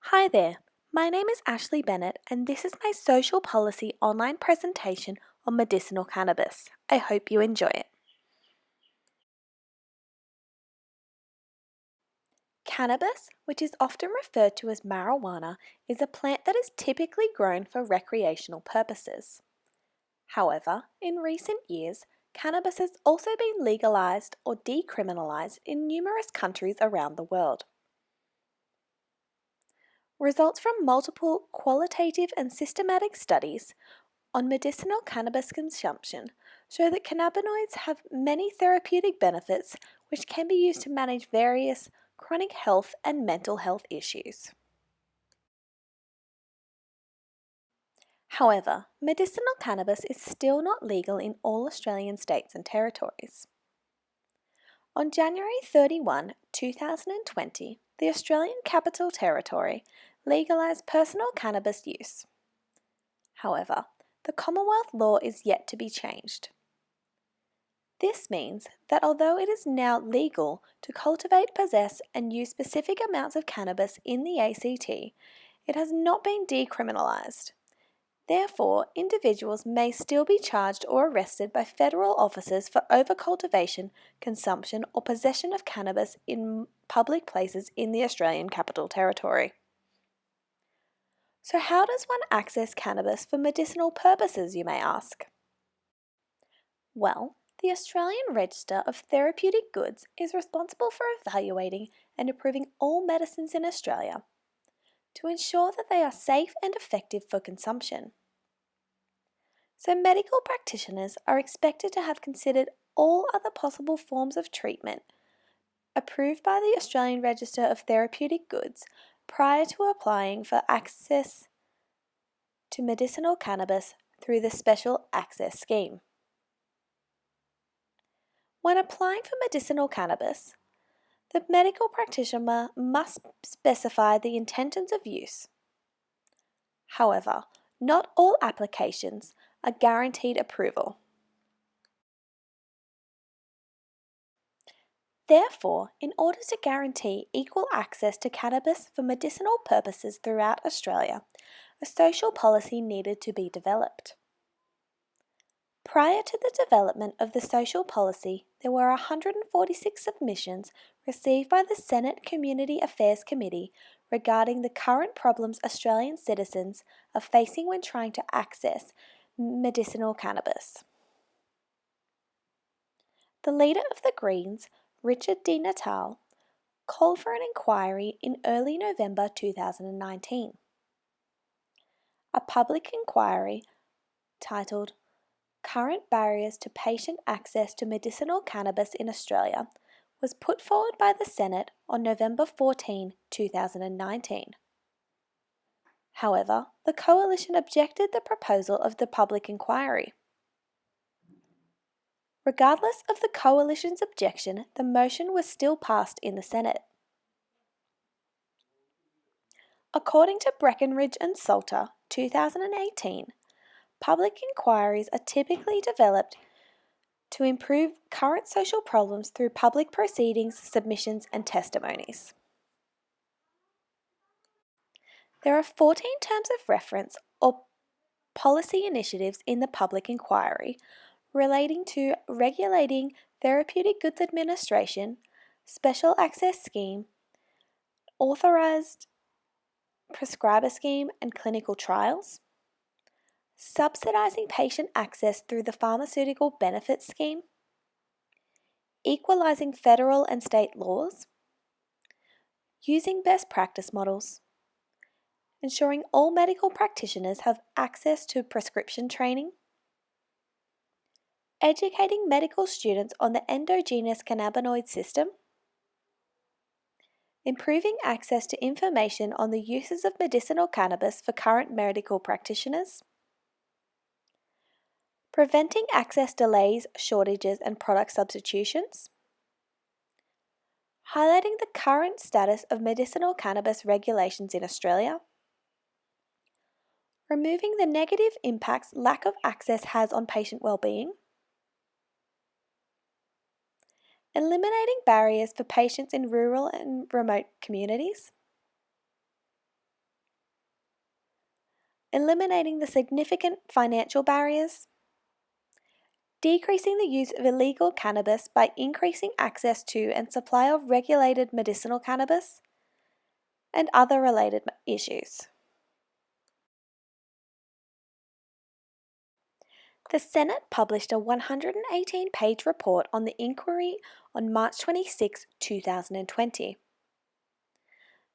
Hi there, my name is Ashley Bennett and this is my social policy online presentation on medicinal cannabis. I hope you enjoy it. Cannabis, which is often referred to as marijuana, is a plant that is typically grown for recreational purposes. However, in recent years, cannabis has also been legalized or decriminalized in numerous countries around the world. Results from multiple qualitative and systematic studies on medicinal cannabis consumption show that cannabinoids have many therapeutic benefits which can be used to manage various chronic health and mental health issues. However, medicinal cannabis is still not legal in all Australian states and territories. On January 31, 2020, the Australian Capital Territory legalised personal cannabis use. However, the Commonwealth law is yet to be changed. This means that although it is now legal to cultivate, possess, and use specific amounts of cannabis in the ACT, it has not been decriminalised. Therefore, individuals may still be charged or arrested by federal officers for overcultivation, consumption, or possession of cannabis in public places in the Australian Capital Territory. So, how does one access cannabis for medicinal purposes, you may ask? Well, the Australian Register of Therapeutic Goods is responsible for evaluating and approving all medicines in Australia to ensure that they are safe and effective for consumption. So, medical practitioners are expected to have considered all other possible forms of treatment approved by the Australian Register of Therapeutic Goods prior to applying for access to medicinal cannabis through the Special Access Scheme. When applying for medicinal cannabis, the medical practitioner must specify the intentions of use. However, not all applications are guaranteed approval. Therefore, in order to guarantee equal access to cannabis for medicinal purposes throughout Australia, a social policy needed to be developed. Prior to the development of the social policy, there were 146 submissions received by the Senate Community Affairs Committee regarding the current problems Australian citizens are facing when trying to access medicinal cannabis. The leader of the Greens, Richard Di Natale, called for an inquiry in early November 2019. A public inquiry titled Current Barriers to Patient Access to Medicinal Cannabis in Australia was put forward by the Senate on November 14, 2019. However, the Coalition objected the proposal of the public inquiry. Regardless of the Coalition's objection, the motion was still passed in the Senate. According to Breckenridge and Salter, 2018, public inquiries are typically developed to improve current social problems through public proceedings, submissions, and testimonies. There are 14 terms of reference or policy initiatives in the public inquiry relating to regulating therapeutic goods administration, special access scheme, authorised prescriber scheme and clinical trials, subsidising patient access through the pharmaceutical benefits scheme, equalising federal and state laws, using best practice models, ensuring all medical practitioners have access to prescription training, educating medical students on the endogenous cannabinoid system, improving access to information on the uses of medicinal cannabis for current medical practitioners, preventing access delays, shortages, and product substitutions, highlighting the current status of medicinal cannabis regulations in Australia, removing the negative impacts lack of access has on patient well-being, eliminating barriers for patients in rural and remote communities, eliminating the significant financial barriers, decreasing the use of illegal cannabis by increasing access to and supply of regulated medicinal cannabis, and other related issues. The Senate published a 118-page report on the inquiry on March 26, 2020.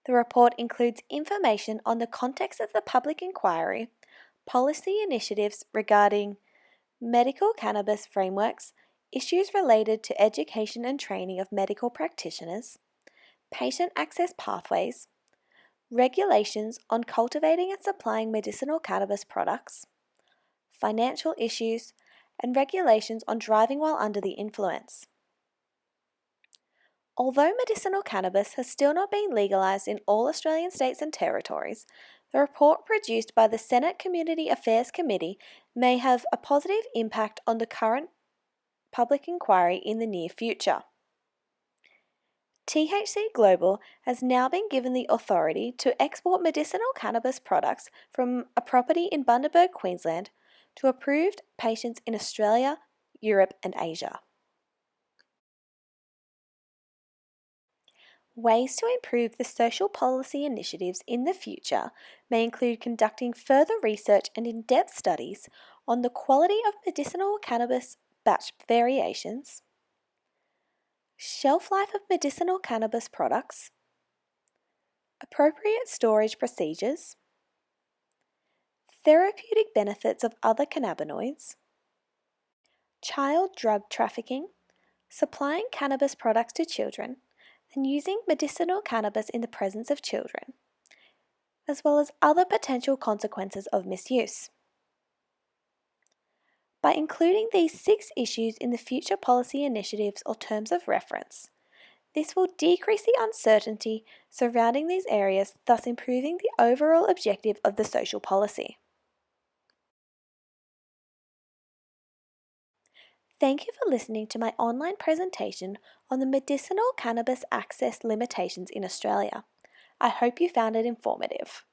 The report includes information on the context of the public inquiry, policy initiatives regarding medical cannabis frameworks, issues related to education and training of medical practitioners, patient access pathways, regulations on cultivating and supplying medicinal cannabis products, financial issues, and regulations on driving while under the influence. Although medicinal cannabis has still not been legalised in all Australian states and territories, the report produced by the Senate Community Affairs Committee may have a positive impact on the current public inquiry in the near future. THC Global has now been given the authority to export medicinal cannabis products from a property in Bundaberg, Queensland, to approved patients in Australia, Europe, and Asia. Ways to improve the social policy initiatives in the future may include conducting further research and in-depth studies on the quality of medicinal cannabis batch variations, shelf life of medicinal cannabis products, appropriate storage procedures, therapeutic benefits of other cannabinoids, child drug trafficking, supplying cannabis products to children, and using medicinal cannabis in the presence of children, as well as other potential consequences of misuse. By including these 6 issues in the future policy initiatives or terms of reference, this will decrease the uncertainty surrounding these areas, thus improving the overall objective of the social policy. Thank you for listening to my online presentation on the medicinal cannabis access limitations in Australia. I hope you found it informative.